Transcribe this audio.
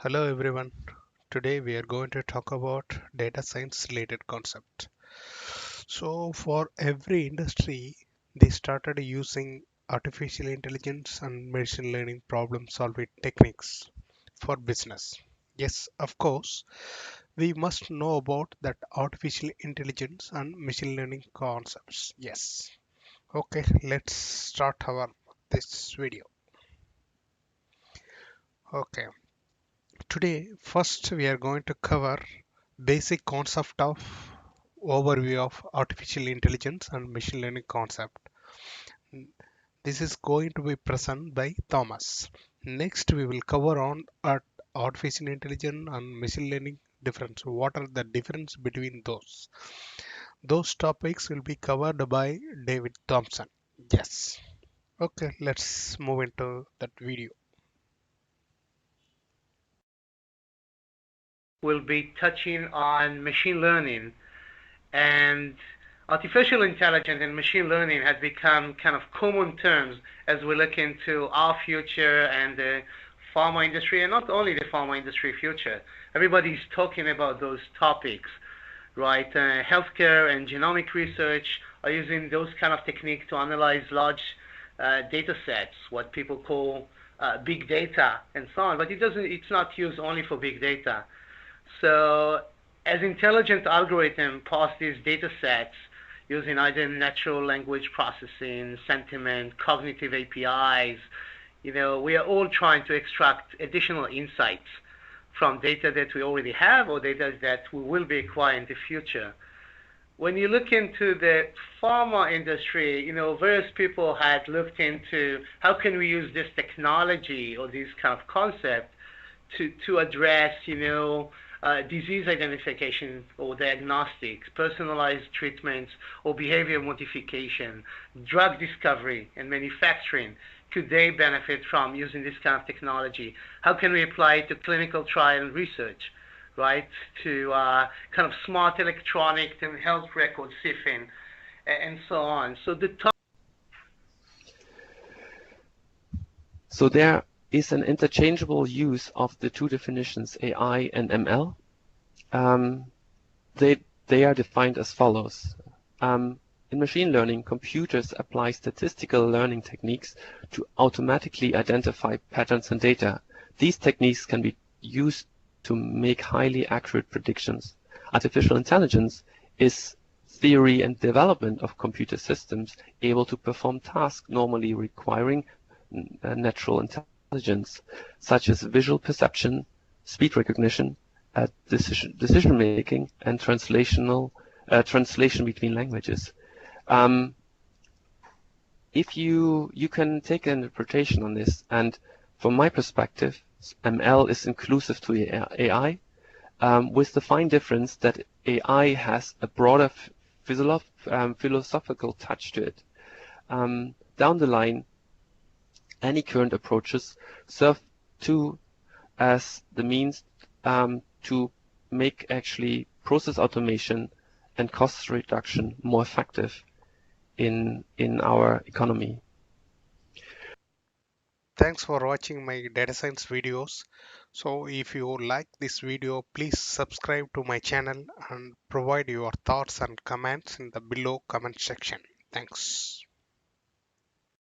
Hello everyone. Today we are going to talk about data science related concept. So for every industry, they started using artificial intelligence and machine learning problem solving techniques for business. Yes, of course, we must know about that artificial intelligence and machine learning concepts. Yes. Okay, let's start our this video. Okay. Today, first we are going to cover basic concept of overview of artificial intelligence and machine learning concept. This is going to be present by Thomas. Next, we will cover on artificial intelligence and machine learning difference. What are the difference between those? Those topics will be covered by David Thompson. Yes. Okay, let's move into that video. Will be touching on machine learning, and artificial intelligence and machine learning has become kind of common terms as we look into our future and the pharma industry, and not only the pharma industry future. Everybody's talking about those topics, right? Healthcare and genomic research are using those kind of techniques to analyze large data sets, what people call big data and so on. But it's not used only for big data. So as intelligent algorithm parse these data sets using either natural language processing, sentiment, cognitive APIs, we are all trying to extract additional insights from data that we already have or data that we will be acquiring in the future. When you look into the pharma industry, various people had looked into how can we use this technology or this kind of concept to address, disease identification or diagnostics, personalized treatments or behavior modification, drug discovery and manufacturing. Could they benefit from using this kind of technology? How can we apply it to clinical trial and research, right? To kind of smart electronics and health record sifting and so on. So there is an interchangeable use of the two definitions, AI and ML. They are defined as follows. In machine learning, computers apply statistical learning techniques to automatically identify patterns in data. These techniques can be used to make highly accurate predictions. Artificial intelligence is theory and development of computer systems able to perform tasks normally requiring natural intelligence, such as visual perception, speech recognition, decision making, and translation between languages. If you can take an interpretation on this, and from my perspective, ML is inclusive to AI, with the fine difference that AI has a broader philosophical touch to it. Down the line, any current approaches serve as the means to make actually process automation and cost reduction more effective in our economy. Thanks for watching my data science videos. So if you like this video, please subscribe to my channel and provide your thoughts and comments in the below comment section. Thanks.